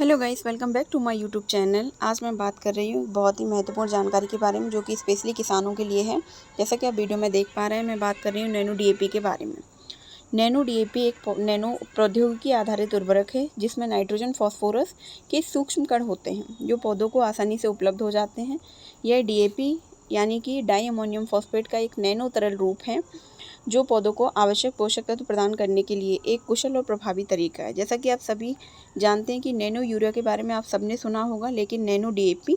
Hello guys, welcome back to my YouTube channel. आज मैं बात कर रही हूँ बहुत ही महत्वपूर्ण जानकारी के बारे में जो कि स्पेशली किसानों के लिए है। जैसा कि आप वीडियो में देख पा रहे हैं, मैं बात कर रही हूँ नैनो डीएपी के बारे में। नैनो डीएपी एक नैनो प्रौद्योगिकी आधारित उर्वरक है जिसमें नाइट्रोजन फॉस्फोरस के सूक्ष्म कण होते हैं जो पौधों को आसानी से उपलब्ध हो जाते हैं। यह डीएपी यानी कि डाई अमोनियम फॉस्फेट का एक नैनो तरल रूप है जो पौधों को आवश्यक पोषक तत्व प्रदान करने के लिए एक कुशल और प्रभावी तरीका है। जैसा कि आप सभी जानते हैं कि नैनो यूरिया के बारे में आप सबने सुना होगा, लेकिन नैनो डीएपी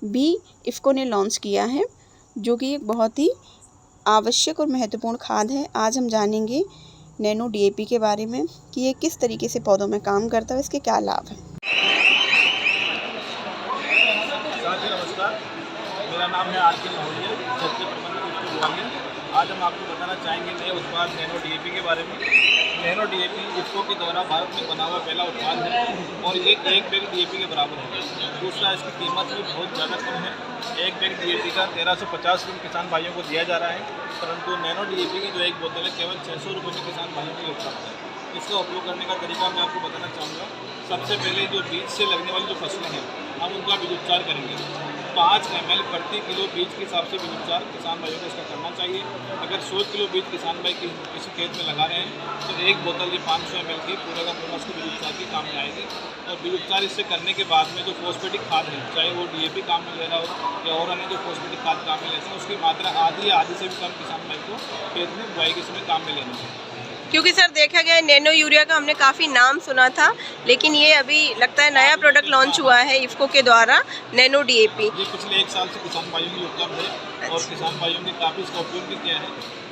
भी इफ़को ने लॉन्च किया है जो कि एक बहुत ही आवश्यक और महत्वपूर्ण खाद है। आज हम जानेंगे नैनो डीएपी के बारे में कि ये किस तरीके से पौधों में काम करता है, इसके क्या लाभ हैं। नमस्कार, मेरा नाम है आरके महोदय, क्षेत्रीय प्रबंधक इफ़को ग्वालियर। आज हम आपको बताना चाहेंगे नए उत्पाद नैनो डीएपी के बारे में। नैनो डीएपी इफ़को के द्वारा भारत में बना हुआ पहला उत्पाद है और ये एक बैग डीएपी के बराबर है। दूसरा, इसकी कीमत भी बहुत ज़्यादा कम है। एक बैग डीएपी का 1350 रुपये किसान भाइयों को दिया जा रहा है, परंतु नैनो डीएपी की जो एक बोतल है केवल 600 रुपये में किसान भाइयों के लिए उपलब्ध है। इसका उपयोग करने का तरीका मैं आपको बताना चाहूँगा। सबसे पहले जो बीज से लगने वाली जो फसलें हैं, हम उनका बीज उपचार करेंगे। 5 ml प्रति किलो बीज के हिसाब से बीज उपचार किसान भाइयों को इसका करना चाहिए। अगर 100 किलो बीज किसान भाई किसी खेत में लगा रहे हैं तो एक बोतल ये 500 ml की पूरा का पूरा उसको बीज उपचार की काम में आएगी। और बीज उपचार इससे करने के बाद में जो फॉस्फेटिक खाद है, चाहे वो डीएपी काम में ले रहा हो या और अन्य जो फॉस्फेटिक खाद काम में लेते हैं, उसकी मात्रा आधी या आधी से भी कम किसान भाई को खेत में बुआई के समय काम में लेनी चाहिए। क्योंकि सर देखा गया है नैनो यूरिया का हमने काफ़ी नाम सुना था, लेकिन ये अभी लगता है नया प्रोडक्ट लॉन्च हुआ है इफ़को के द्वारा, नैनो डीएपी। ये पिछले 1 साल से किसान भाइयों के लिए उपलब्ध है और किसान भाइयों ने काफ़ी इसका उपयोग भी किया है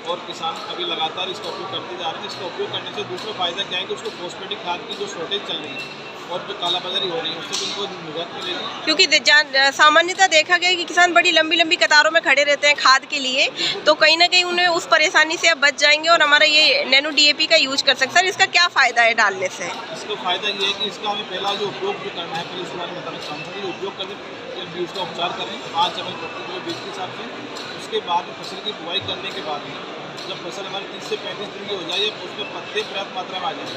और किसान अभी लगातार इसका उपयोग करते जा रहे हैं। इसका उपयोग करने से दूसरा फायदा क्या है कि उसको फॉस्फेटिक खाद की जो शॉर्टेज चल रही है और जो कालाबाजारी हो रही है उससे भी इनको निजात मिलेगी। क्योंकि सामान्यतः देखा गया है कि किसान बड़ी लंबी लंबी कतारों में खड़े रहते हैं खाद के लिए, तो कहीं ना कहीं उन्हें उस परेशानी से अब बच जाएंगे और हमारा ये नैनो डीएपी का यूज कर सकते हैं। सर, इसका क्या फ़ायदा है डालने से? इसका फ़ायदा ये है कि इसका हमें पहला जो उपयोग जो करना है, पहले इसके बारे में बताना चाहूँगा कि उपयोग करके बीज का उपचार करें 5 ml प्रति किलो बीज के हिसाब से। उसके बाद फसल की बुआई करने के बाद में जब फसल हमारी 30 से 35 दिन की हो जाए, उसमें पत्ते पर्याप्त मात्रा में आ जाए,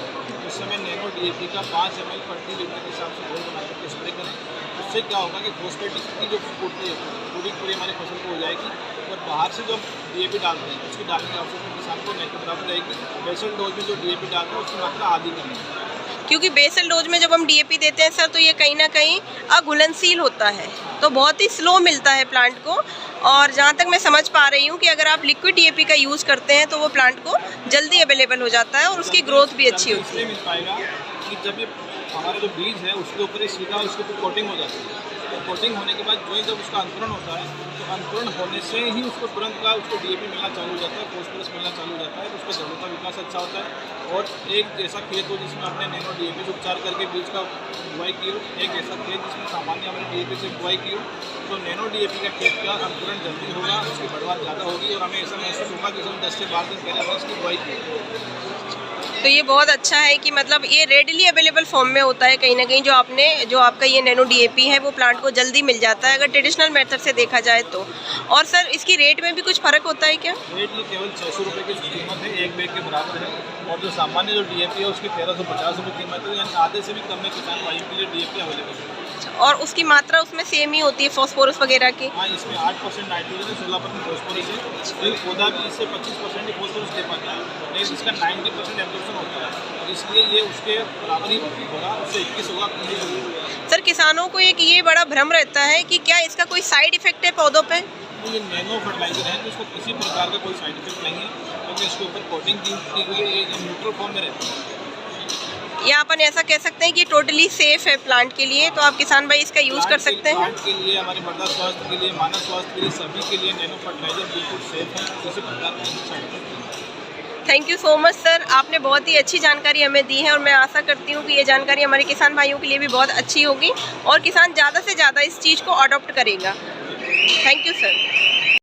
उस समय नैनो डीएपी का 5 ml प्रति लीटर के हिसाब से घोल बना करके स्प्रे करें। उससे क्या होगा कि फॉस्फेटिक की जो पूर्ति है पूरी हमारी फसल को हो जाएगी और बाहर से जो डीएपी डालते हैं उसकी डालने की आवश्यकता किसान को नहीं के बराबर रहेगी। बेसल डोज में जो डीएपी डालते हैं उसकी मात्रा आधी करनी है, क्योंकि बेसल डोज में जब हम डीएपी देते हैं सर, तो ये कहीं ना कहीं अघुलनशील होता है, तो बहुत ही स्लो मिलता है प्लांट को। और जहाँ तक मैं समझ पा रही हूँ कि अगर आप लिक्विड डीएपी का यूज़ करते हैं तो वो प्लांट को जल्दी अवेलेबल हो जाता है और उसकी ग्रोथ भी अच्छी होती है। मिल पाएगा कि जब ये हमारा जो बीज है उसके ऊपर सीधा उसके ऊपर कोटिंग हो जाती है। तो कोटिंग होने के बाद जो ही जब उसका अंकुरण होता है तो अंकुरण होने से ही उसको तुरंत का उसको डीएपी मिलना चालू हो जाता है, फॉस्फोरस मिलना चालू हो जाता है, तो उसका जड़ों का विकास अच्छा होता है। और एक जैसा खेत हो जिसमें हमने नैनो डीएपी से उपचार करके बीज का बुआई की हो, एक ऐसा खेत जिसमें सामान्य हमने डीएपी से बुआई की हो, तो नैनो डीएपी का खेत का अंकुरण जल्दी होगा, उसकी बढ़वार ज़्यादा होगी और हमें ऐसा महसूस होगा कि हम 10 से 12 दिन पहले हमने इसकी बुआई की। तो ये बहुत अच्छा है कि मतलब ये रेडली अवेलेबल फॉर्म में होता है कहीं ना कहीं, जो आपका ये नैनो डीएपी है वो प्लांट को जल्दी मिल जाता है अगर ट्रेडिशनल मेथड से देखा जाए तो। और सर, इसकी रेट में भी कुछ फ़र्क होता है क्या? रेट ये केवल 600 रुपये की कीमत है, एक बैग के बराबर है। और जो सामान्य जो डीएपी है उसकी 1350 रुपये कीमत है, यानी आधे से भी कम में किसान भाइयों के लिए डीएपी अवेलेबल है। और उसकी मात्रा उसमें सेम ही होती है फॉस्फोरस वगैरह की? हाँ, इसमें 8% नाइट्रोजन है, 16% फॉस्फोरस है। एक पौधा भी इससे 25% ही फॉस्फोरस दे पाता है, लेकिन इसका 90% एब्जॉर्प्शन होता है, इसलिए ये उसके बराबर ही होगा, उससे 21 होगा। सर, किसानों को एक ये बड़ा भ्रम रहता है कि क्या इसका कोई साइड इफेक्ट है पौधों पे? तो ये नैनो फर्टिलाइजर है तो इसको किसी प्रकार का कोई साइड इफेक्ट नहीं है, क्योंकि इसके ऊपर कोटिंग की गई है, ये न्यूट्रल फॉर्म में रहती है। या अपन ऐसा कह सकते हैं कि टोटली सेफ है प्लांट के लिए, तो आप किसान भाई इसका यूज़ कर सकते हैं। प्लांट के लिए, हमारे मृदा स्वास्थ्य के लिए, मानव स्वास्थ्य के लिए, सभी के लिए नैनो फर्टिलाइजर बिल्कुल सेफ है, किसी प्रकार का साइड इफेक्ट नहीं। Thank you so much sir, आपने बहुत ही अच्छी जानकारी हमें दी है और मैं आशा करती हूँ कि ये जानकारी हमारे किसान भाइयों के लिए भी बहुत अच्छी होगी और किसान ज़्यादा से ज़्यादा इस चीज़ को अडॉप्ट करेगा। Thank you sir.